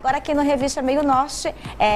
Agora aqui no Revista Meio Norte,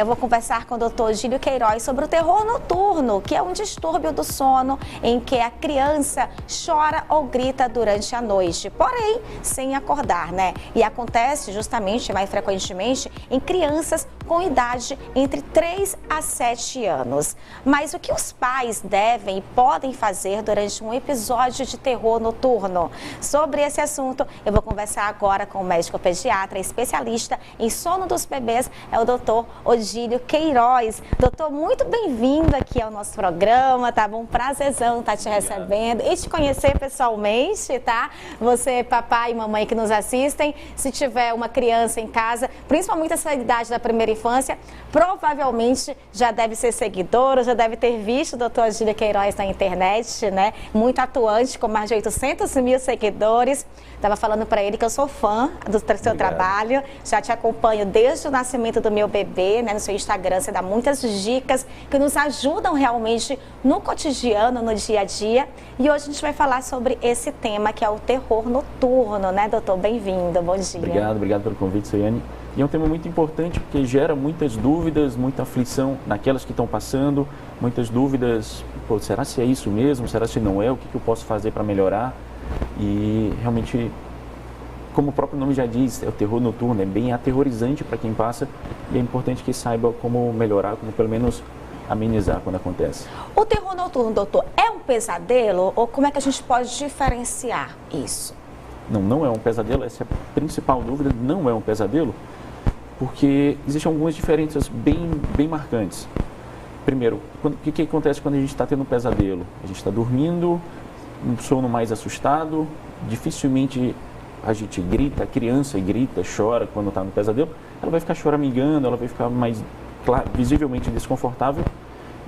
eu vou conversar com o Dr. Gílio Queiroz sobre o terror noturno, que é um distúrbio do sono em que a criança chora ou grita durante a noite, porém sem acordar, né? E acontece justamente, mais frequentemente, em crianças com idade entre 3 a 7 anos. Mas o que os pais devem e podem fazer durante um episódio de terror noturno? Sobre esse assunto, eu vou conversar agora com o médico pediatra especialista em sono dos bebês, é o doutor Gílio Queiroz. Doutor, muito bem-vindo aqui ao nosso programa, tá bom? Prazerzão estar te recebendo e te conhecer pessoalmente, tá? Você, papai e mamãe que nos assistem, se tiver uma criança em casa, principalmente essa idade da primeira infância, provavelmente já deve ser seguidor, já deve ter visto o doutor Gílio Queiroz na internet, né? Muito atuante, com mais de 800 mil seguidores. Estava falando para ele que eu sou fã do seu trabalho, já te acompanho desde o nascimento do meu bebê, né? No seu Instagram você dá muitas dicas que nos ajudam realmente no cotidiano, no dia a dia. E hoje a gente vai falar sobre esse tema que é o terror noturno, né, doutor? Bem-vindo, bom dia. Obrigado pelo convite, Soiane. E é um tema muito importante porque gera muitas dúvidas, muita aflição naquelas que estão passando, muitas dúvidas, pô, será se é isso mesmo, será se não é, o que eu posso fazer para melhorar? E realmente, como o próprio nome já diz, é o terror noturno, é bem aterrorizante para quem passa e é importante que saiba como melhorar, como pelo menos amenizar quando acontece. O terror noturno, doutor, é um pesadelo ou como é que a gente pode diferenciar isso? Não é um pesadelo, essa é a principal dúvida, não é um pesadelo, porque existem algumas diferenças bem marcantes. Primeiro, o que acontece quando a gente está tendo um pesadelo? A gente está dormindo, um sono mais assustado, dificilmente a gente grita, a criança grita, chora quando está no pesadelo, ela vai ficar choramingando, ela vai ficar mais visivelmente desconfortável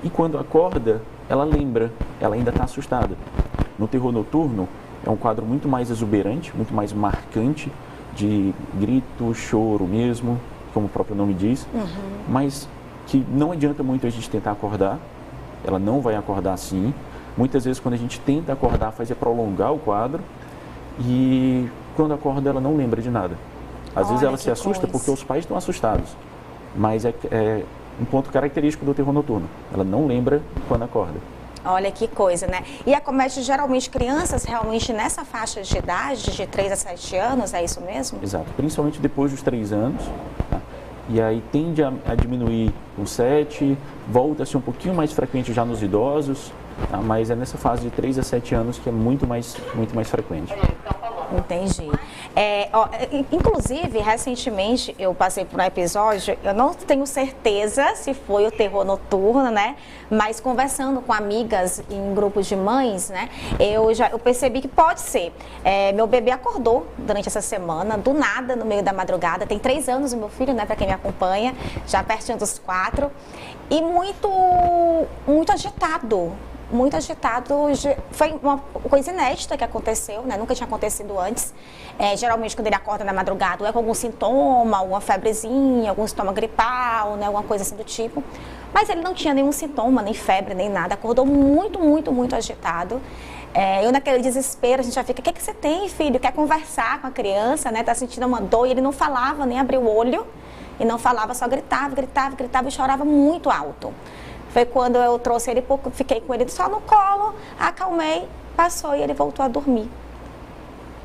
e quando acorda, ela lembra, ela ainda está assustada. No terror noturno, é um quadro muito mais exuberante, muito mais marcante, de grito, choro mesmo, como o próprio nome diz, mas que não adianta muito a gente tentar acordar, ela não vai acordar assim. Muitas vezes quando a gente tenta acordar, faz é prolongar o quadro e quando acorda ela não lembra de nada. Às vezes ela se assusta porque os pais estão assustados, mas é um ponto característico do terror noturno, ela não lembra quando acorda. Olha que coisa, né? E acomete geralmente crianças realmente nessa faixa de idade, de 3 a 7 anos, é isso mesmo? Exato, principalmente depois dos 3 anos, tá? E aí tende a diminuir com 7, volta a ser um pouquinho mais frequente já nos idosos, tá? Mas é nessa fase de 3 a 7 anos que é muito mais frequente. Entendi. Inclusive, recentemente eu passei por um episódio, eu não tenho certeza se foi o terror noturno, né? Mas conversando com amigas em grupos de mães, né? Eu percebi que pode ser. Meu bebê acordou durante essa semana, do nada, no meio da madrugada. Tem 3 anos o meu filho, né? Para quem me acompanha, já pertinho dos 4. E muito agitado. Muito agitado, foi uma coisa inédita que aconteceu, né? Nunca tinha acontecido antes. Geralmente quando ele acorda na madrugada, é com algum sintoma, alguma febrezinha, algum sintoma gripal, né? Alguma coisa assim do tipo. Mas ele não tinha nenhum sintoma, nem febre, nem nada. Acordou muito agitado. Eu naquele desespero, a gente já fica, o que você tem, filho? Quer conversar com a criança, né? Tá sentindo uma dor e ele não falava, nem abriu o olho. E não falava, só gritava e chorava muito alto. Foi quando eu trouxe ele, fiquei com ele só no colo, acalmei, passou e ele voltou a dormir.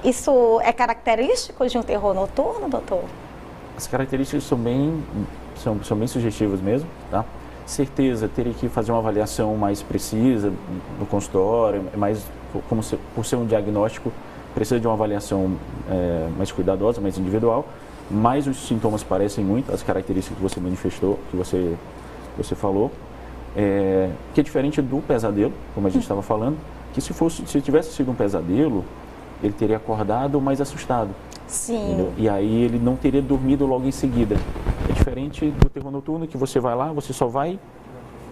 Isso é característico de um terror noturno, doutor? As características são bem sugestivas mesmo, tá? Certeza, teria que fazer uma avaliação mais precisa no consultório, mas por ser um diagnóstico, precisa de uma avaliação mais cuidadosa, mais individual, mas os sintomas parecem muito, as características que você manifestou, que você falou. Que é diferente do pesadelo, como a gente estava falando, que se tivesse sido um pesadelo, ele teria acordado mais assustado. Sim. Entendeu? E aí ele não teria dormido logo em seguida. É diferente do terror noturno, que você vai lá, você só vai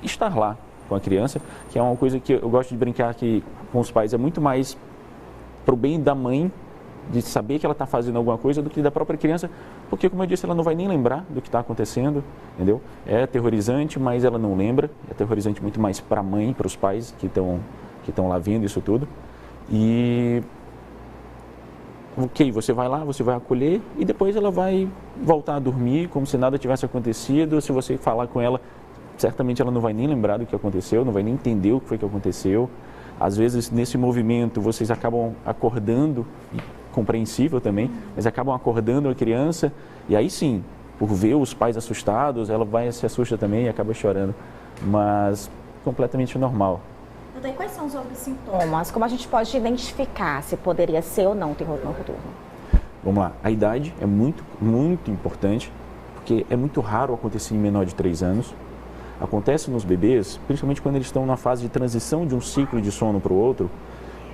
estar lá com a criança, que é uma coisa que eu gosto de brincar aqui com os pais, é muito mais para o bem da mãe, de saber que ela está fazendo alguma coisa do que da própria criança, porque, como eu disse, ela não vai nem lembrar do que está acontecendo, entendeu? É aterrorizante, mas ela não lembra, é aterrorizante muito mais para a mãe, para os pais que estão lá vendo isso tudo. E ok, você vai lá, você vai acolher e depois ela vai voltar a dormir como se nada tivesse acontecido. Se você falar com ela, certamente ela não vai nem lembrar do que aconteceu, não vai nem entender o que foi que aconteceu. Às vezes, nesse movimento, vocês acabam acordando, compreensível também, mas acabam acordando a criança e aí sim, por ver os pais assustados, ela se assusta também e acaba chorando, mas completamente normal. Então, quais são os outros sintomas? Como a gente pode identificar se poderia ser ou não terror noturno? Vamos lá, a idade é muito, muito importante, porque é muito raro acontecer em menor de 3 anos. Acontece nos bebês, principalmente quando eles estão na fase de transição de um ciclo de sono para o outro,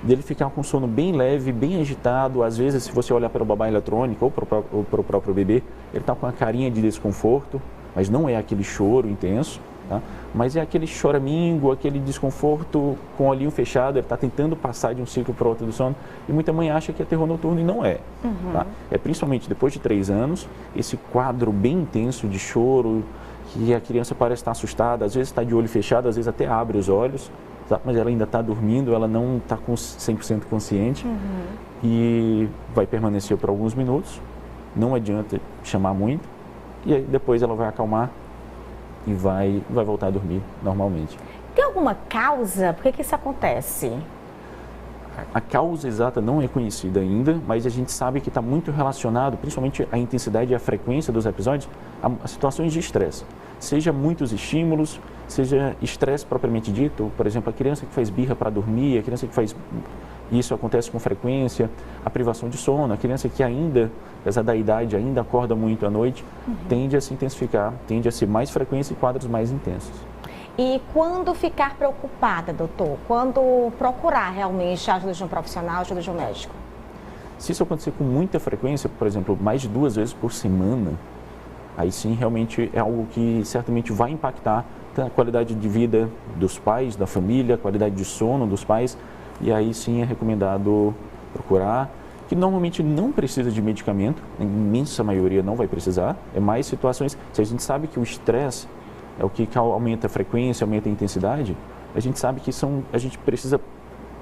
dele ficar com sono bem leve, bem agitado. Às vezes, se você olhar para o babá eletrônico ou para o próprio bebê, ele está com uma carinha de desconforto, mas não é aquele choro intenso, tá? Mas é aquele choramingo, aquele desconforto com o olhinho fechado, ele está tentando passar de um ciclo para o outro do sono. E muita mãe acha que é terror noturno e não é. Tá? É principalmente depois de 3 anos, esse quadro bem intenso de choro, que a criança parece estar assustada, às vezes está de olho fechado, às vezes até abre os olhos, tá? Mas ela ainda está dormindo, ela não está 100% consciente e vai permanecer por alguns minutos, não adianta chamar muito e aí depois ela vai acalmar e vai voltar a dormir normalmente. Tem alguma causa? Por que isso acontece? A causa exata não é conhecida ainda, mas a gente sabe que está muito relacionado, principalmente a intensidade e a frequência dos episódios, a situações de estresse. Seja muitos estímulos, seja estresse propriamente dito, por exemplo, a criança que faz birra para dormir, a criança que faz... Isso acontece com frequência, a privação de sono, a criança que ainda, apesar da idade, ainda acorda muito à noite, tende a se intensificar, tende a ser mais frequência e quadros mais intensos. E quando ficar preocupada, doutor? Quando procurar realmente a ajuda de um profissional, a ajuda de um médico? Se isso acontecer com muita frequência, por exemplo, mais de 2 vezes por semana, aí sim realmente é algo que certamente vai impactar a qualidade de vida dos pais, da família, a qualidade de sono dos pais, e aí sim é recomendado procurar, que normalmente não precisa de medicamento, a imensa maioria não vai precisar, é mais situações, se a gente sabe que o estresse é o que aumenta a frequência, aumenta a intensidade, a gente sabe que a gente precisa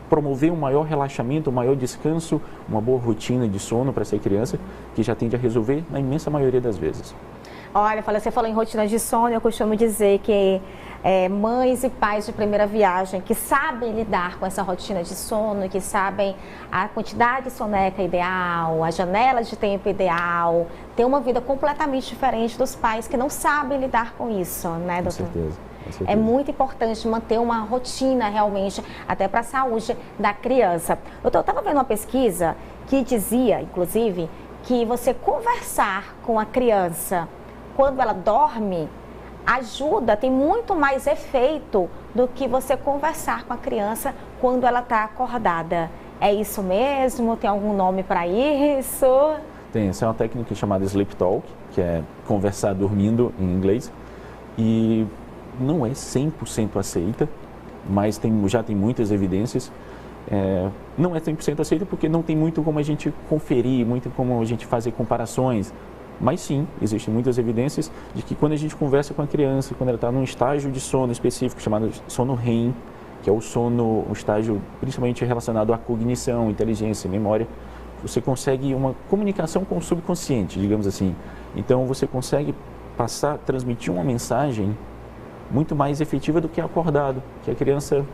promover um maior relaxamento, um maior descanso, uma boa rotina de sono para essa criança, que já tende a resolver na imensa maioria das vezes. Olha, você falou em rotina de sono, eu costumo dizer que mães e pais de primeira viagem que sabem lidar com essa rotina de sono, que sabem a quantidade de soneca ideal, a janela de tempo ideal, tem uma vida completamente diferente dos pais que não sabem lidar com isso, né, doutor? Com certeza. É muito importante manter uma rotina realmente, até para a saúde da criança. Doutor, eu estava vendo uma pesquisa que dizia, inclusive, que você conversar com a criança quando ela dorme ajuda, tem muito mais efeito do que você conversar com a criança quando ela está acordada. É isso mesmo? Tem algum nome para isso? Tem, essa é uma técnica chamada Sleep Talk, que é conversar dormindo em inglês, e não é 100% aceita, mas já tem muitas evidências. Não é 100% aceita porque não tem muito como a gente conferir, muito como a gente fazer comparações. Mas sim, existem muitas evidências de que quando a gente conversa com a criança, quando ela está num estágio de sono específico chamado sono REM, que é um estágio principalmente relacionado à cognição, inteligência, memória, você consegue uma comunicação com o subconsciente, digamos assim. Então você consegue transmitir uma mensagem muito mais efetiva do que acordado, que a criança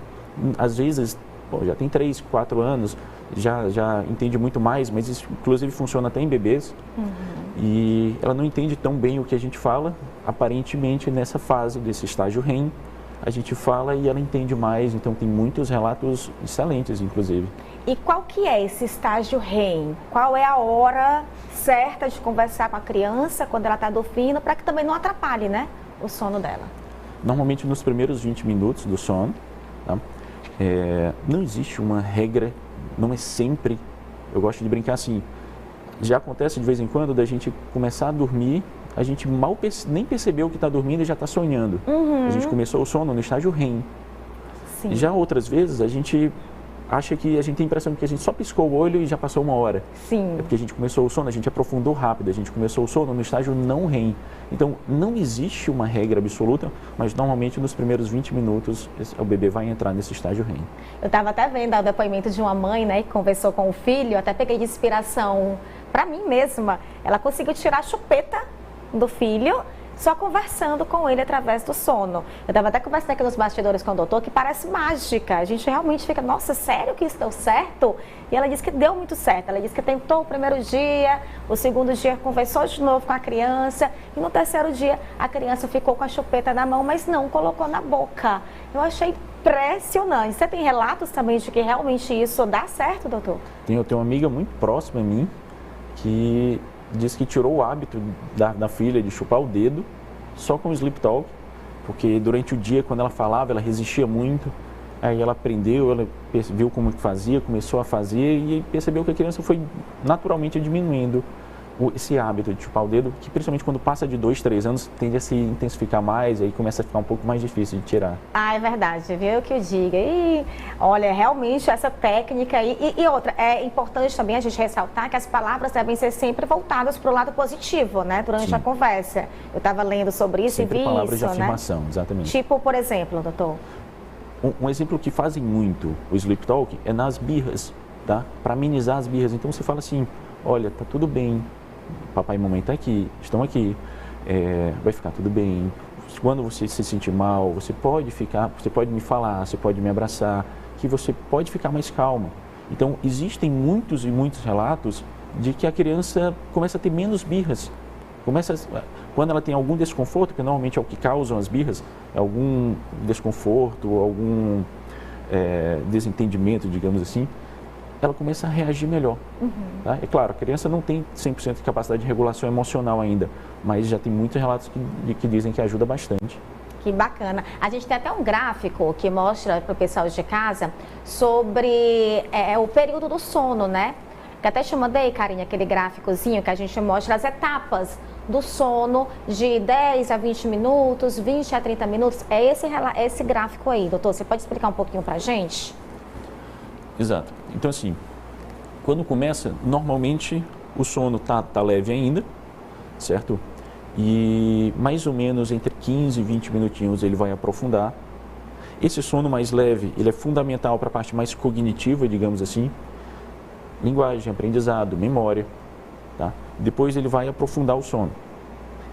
às vezes já tem 3, 4 anos, já entende muito mais, mas isso inclusive funciona até em bebês. E ela não entende tão bem o que a gente fala, aparentemente nessa fase desse estágio REM, a gente fala e ela entende mais, então tem muitos relatos excelentes, inclusive. E qual que é esse estágio REM? Qual é a hora certa de conversar com a criança quando ela está dormindo, para que também não atrapalhe, né, o sono dela? Normalmente nos primeiros 20 minutos do sono, tá? Não existe uma regra, não é sempre, eu gosto de brincar assim, já acontece de vez em quando da gente começar a dormir, a gente nem percebeu que está dormindo e já está sonhando. A gente começou o sono no estágio REM. Sim. Já outras vezes a gente acha que a gente tem a impressão que a gente só piscou o olho e já passou 1 hora. Sim. É porque a gente começou o sono, a gente aprofundou rápido, a gente começou o sono no estágio não REM. Então, não existe uma regra absoluta, mas normalmente nos primeiros 20 minutos o bebê vai entrar nesse estágio REM. Eu estava até vendo o depoimento de uma mãe, né, que conversou com o filho, até peguei de inspiração para mim mesma. Ela conseguiu tirar a chupeta do filho só conversando com ele através do sono. Eu estava até conversando aqui nos bastidores com o doutor, que parece mágica. A gente realmente fica, nossa, sério que isso deu certo? E ela disse que deu muito certo. Ela disse que tentou o primeiro dia, o segundo dia conversou de novo com a criança, e no terceiro dia a criança ficou com a chupeta na mão, mas não colocou na boca. Eu achei impressionante. Você tem relatos também de que realmente isso dá certo, doutor? Eu tenho uma amiga muito próxima a mim que diz que tirou o hábito da filha de chupar o dedo só com o Sleep Talk, porque durante o dia, quando ela falava, ela resistia muito. Aí ela aprendeu, ela viu como fazia, começou a fazer e percebeu que a criança foi naturalmente diminuindo esse hábito de chupar o dedo, que principalmente quando passa de 2, 3 anos, tende a se intensificar mais, aí começa a ficar um pouco mais difícil de tirar. Ah, é verdade, viu que eu diga. E olha, realmente essa técnica e outra, é importante também a gente ressaltar que as palavras devem ser sempre voltadas para o lado positivo, né, durante a conversa. Eu estava lendo sobre isso sempre e vi palavras isso, de afirmação, né? Exatamente. Tipo, por exemplo, doutor? Um exemplo que fazem muito o Sleep Talk é nas birras, tá? Para amenizar as birras. Então você fala assim, olha, tá tudo bem, papai e mamãe estão aqui, vai ficar tudo bem. Quando você se sentir mal, você pode me falar, você pode me abraçar, que você pode ficar mais calmo. Então, existem muitos e muitos relatos de que a criança começa a ter menos birras. Quando ela tem algum desconforto, que normalmente é o que causam as birras, algum desconforto, algum desentendimento, digamos assim, ela começa a reagir melhor. Tá? É claro, a criança não tem 100% de capacidade de regulação emocional ainda, mas já tem muitos relatos que dizem que ajuda bastante. Que bacana. A gente tem até um gráfico que mostra para o pessoal de casa sobre o período do sono, né? Que até te mandei, Carinha, aquele gráficozinho que a gente mostra as etapas do sono de 10 a 20 minutos, 20 a 30 minutos. É esse gráfico aí, doutor. Você pode explicar um pouquinho para a gente? Exato. Então, assim, quando começa, normalmente o sono tá leve ainda, certo? E mais ou menos entre 15 e 20 minutinhos ele vai aprofundar. Esse sono mais leve, ele é fundamental para a parte mais cognitiva, digamos assim, linguagem, aprendizado, memória, tá? Depois ele vai aprofundar o sono.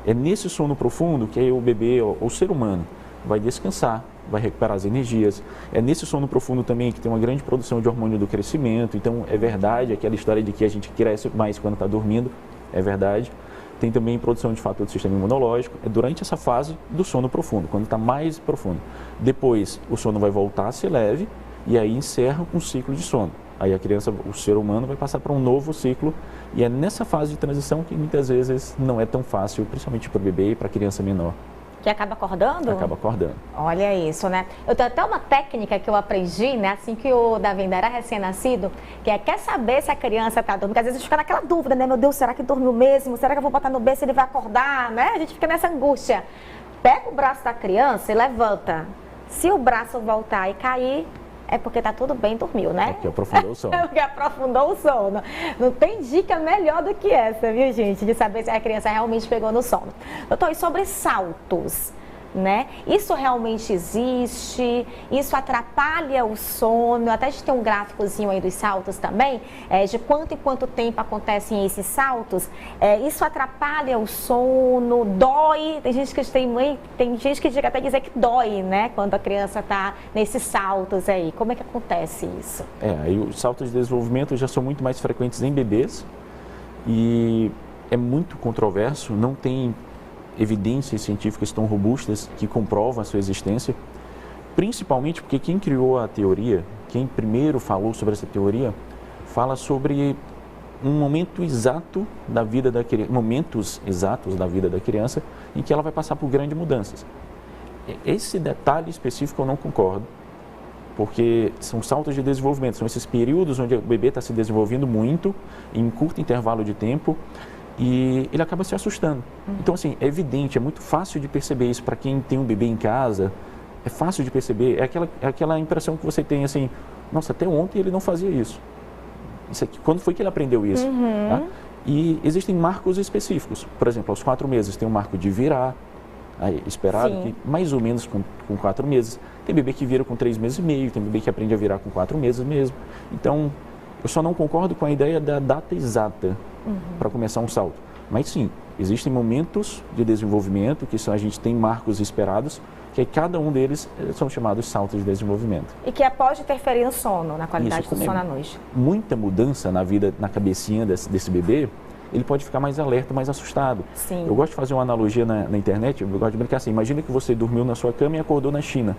É nesse sono profundo que aí o bebê, ou o ser humano, vai descansar, vai recuperar as energias. É nesse sono profundo também que tem uma grande produção de hormônio do crescimento. Então, é verdade, aquela história de que a gente cresce mais quando está dormindo, é verdade. Tem também produção de fator do sistema imunológico. É durante essa fase do sono profundo, quando está mais profundo. Depois, o sono vai voltar a ser leve e aí encerra com um ciclo de sono. Aí a criança, o ser humano, vai passar para um novo ciclo e é nessa fase de transição que muitas vezes não é tão fácil, principalmente para o bebê e para a criança menor. Que acaba acordando? Acaba acordando. Olha isso, né? Eu tenho até uma técnica que eu aprendi, né? Assim que o Davi ainda era recém-nascido, que quer saber se a criança tá dormindo, porque às vezes a gente fica naquela dúvida, né? Meu Deus, será que dormiu mesmo? Será que eu vou botar no berço e ele vai acordar, né? A gente fica nessa angústia. Pega o braço da criança e levanta. Se o braço voltar e cair, é porque tá tudo bem, dormiu, né? É porque aprofundou o sono. É porque aprofundou o sono. Não tem dica melhor do que essa, viu, gente? De saber se a criança realmente pegou no sono. Doutor, e sobre saltos, né? Isso realmente existe? Isso atrapalha o sono? Até a gente tem um gráficozinho aí dos saltos também, de quanto em quanto tempo acontecem esses saltos. Isso atrapalha o sono? Dói? Tem gente que chega até a dizer que dói, né? Quando a criança está nesses saltos aí. Como é que acontece isso? Aí os saltos de desenvolvimento já são muito mais frequentes em bebês e é muito controverso, não tem evidências científicas tão robustas que comprovam a sua existência, principalmente porque quem criou a teoria, quem primeiro falou sobre essa teoria, fala sobre um momento exato da vida da criança, momentos exatos da vida da criança em que ela vai passar por grandes mudanças. Esse detalhe específico eu não concordo, porque são saltos de desenvolvimento, são esses períodos onde o bebê está se desenvolvendo muito, em curto intervalo de tempo, e ele acaba se assustando. Então, assim, é evidente, é muito fácil de perceber isso para quem tem um bebê em casa, é fácil de perceber, é aquela impressão que você tem, assim, nossa, até ontem ele não fazia isso. Isso aqui, quando foi que ele aprendeu isso? Tá? E existem marcos específicos. Por exemplo, aos 4 meses tem um marco de virar, aí, esperado que mais ou menos com 4 meses. Tem bebê que vira com 3 meses e meio, tem bebê que aprende a virar com 4 meses mesmo. Então, eu só não concordo com a ideia da data exata para começar um salto. Mas sim, existem momentos de desenvolvimento que a gente tem marcos esperados, que cada um deles são chamados saltos de desenvolvimento. E que pode interferir no sono, na qualidade do sono à noite. Muita mudança na vida, na cabecinha desse bebê, ele pode ficar mais alerta, mais assustado. Sim. Eu gosto de fazer uma analogia na internet, eu gosto de brincar assim, imagina que você dormiu na sua cama e acordou na China.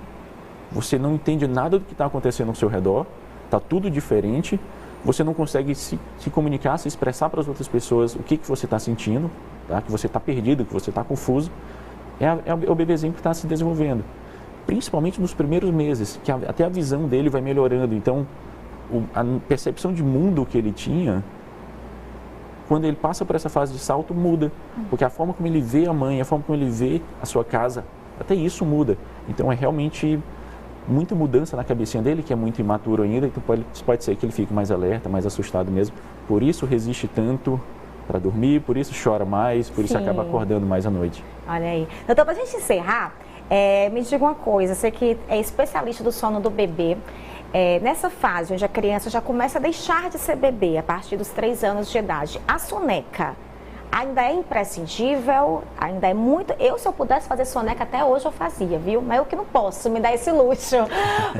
Você não entende nada do que está acontecendo ao seu redor, está tudo diferente, você não consegue se comunicar, se expressar para as outras pessoas o que você está sentindo, tá? Que você está perdido, que você está confuso. É o bebezinho que está se desenvolvendo, principalmente nos primeiros meses, que até a visão dele vai melhorando. Então, a percepção de mundo que ele tinha, quando ele passa por essa fase de salto, muda. Porque a forma como ele vê a mãe, a forma como ele vê a sua casa, até isso muda. Então, é realmente muita mudança na cabecinha dele, que é muito imaturo ainda. Então, pode ser que ele fique mais alerta, mais assustado mesmo. Por isso, resiste tanto para dormir, por isso chora mais, por isso acaba acordando mais à noite. Olha aí. Doutor, para a gente encerrar, me diga uma coisa, você que é especialista do sono do bebê, nessa fase onde a criança já começa a deixar de ser bebê, a partir dos 3 anos de idade, a soneca ainda é imprescindível, ainda é muito... se eu pudesse fazer soneca até hoje eu fazia, viu? Mas eu que não posso me dar esse luxo.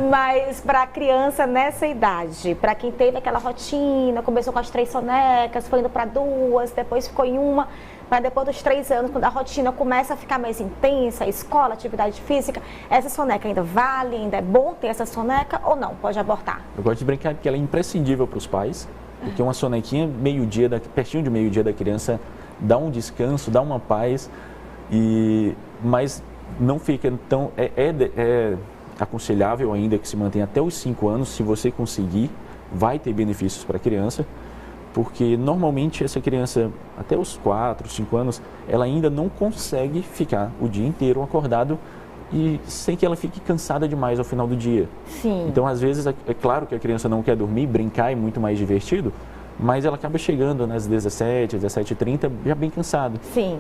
Mas para a criança nessa idade, para quem teve aquela rotina, começou com as 3 sonecas, foi indo para 2, depois ficou em 1, para depois dos 3 anos, quando a rotina começa a ficar mais intensa, a escola, atividade física, essa soneca ainda vale, ainda é bom ter essa soneca ou não? Pode abortar? Eu gosto de brincar que ela é imprescindível para os pais, porque uma sonequinha meio-dia, pertinho de meio-dia da criança, dá um descanso, dá uma paz, mas não fica tão... É aconselhável ainda que se mantenha até os 5 anos, se você conseguir, vai ter benefícios para a criança, porque normalmente essa criança, até os 4, 5 anos, ela ainda não consegue ficar o dia inteiro acordado e sem que ela fique cansada demais ao final do dia. Sim. Então, às vezes, é claro que a criança não quer dormir, brincar é muito mais divertido, mas ela acaba chegando nas 17, 17h30 já bem cansada. Sim.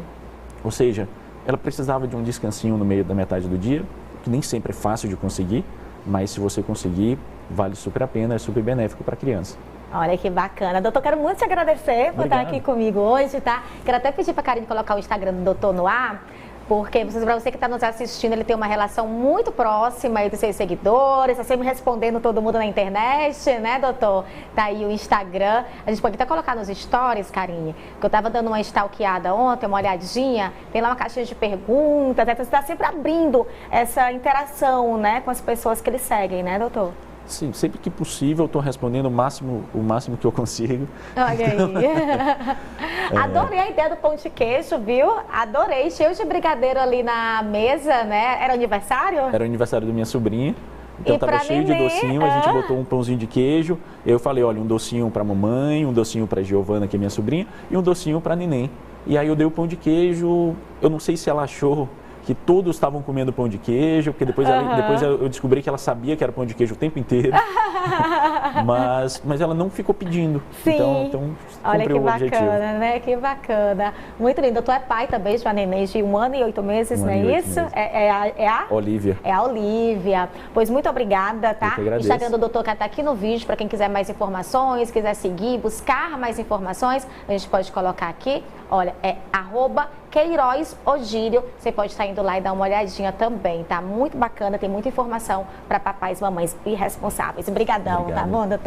Ou seja, ela precisava de um descansinho no meio da metade do dia, que nem sempre é fácil de conseguir, mas se você conseguir, vale super a pena, é super benéfico para a criança. Olha que bacana. Doutor, quero muito te agradecer por estar aqui comigo hoje, tá? Quero até pedir para a Karine colocar o Instagram do doutor no ar, porque para você que está nos assistindo, ele tem uma relação muito próxima aí dos seus seguidores, está sempre respondendo todo mundo na internet, né, doutor? Tá aí o Instagram. A gente pode até colocar nos stories, Karine, que eu estava dando uma stalkeada ontem, uma olhadinha, tem lá uma caixinha de perguntas, você está sempre abrindo essa interação, né, com as pessoas que eles seguem, né, doutor? Sim, sempre que possível eu estou respondendo o máximo que eu consigo. Olha aí. Adorei a ideia do pão de queijo, viu? Adorei, cheio de brigadeiro ali na mesa, né? Era aniversário? Era o aniversário da minha sobrinha. Então estava cheio de docinho, a gente botou um pãozinho de queijo. Eu falei, olha, um docinho para a mamãe, um docinho para a Giovana, que é minha sobrinha, e um docinho para a neném. E aí eu dei o pão de queijo, eu não sei se ela achou que todos estavam comendo pão de queijo, porque depois eu descobri que ela sabia que era pão de queijo o tempo inteiro, mas ela não ficou pedindo. Sim. Então olha que bacana, objetivo. Né? Que bacana. Muito lindo. Tu é pai também de uma neném de 1 ano e 8 meses, não é isso? É a Olivia. É a Olivia. Pois muito obrigada, tá? Eu que agradeço. Instagram do doutor que está aqui no vídeo, para quem quiser mais informações, quiser seguir, buscar mais informações, a gente pode colocar aqui. Olha, é @QueirozOgílio. Você pode estar indo lá e dar uma olhadinha também, tá? Muito bacana, tem muita informação para papais e mamães irresponsáveis. Obrigadão, tá bom, doutor?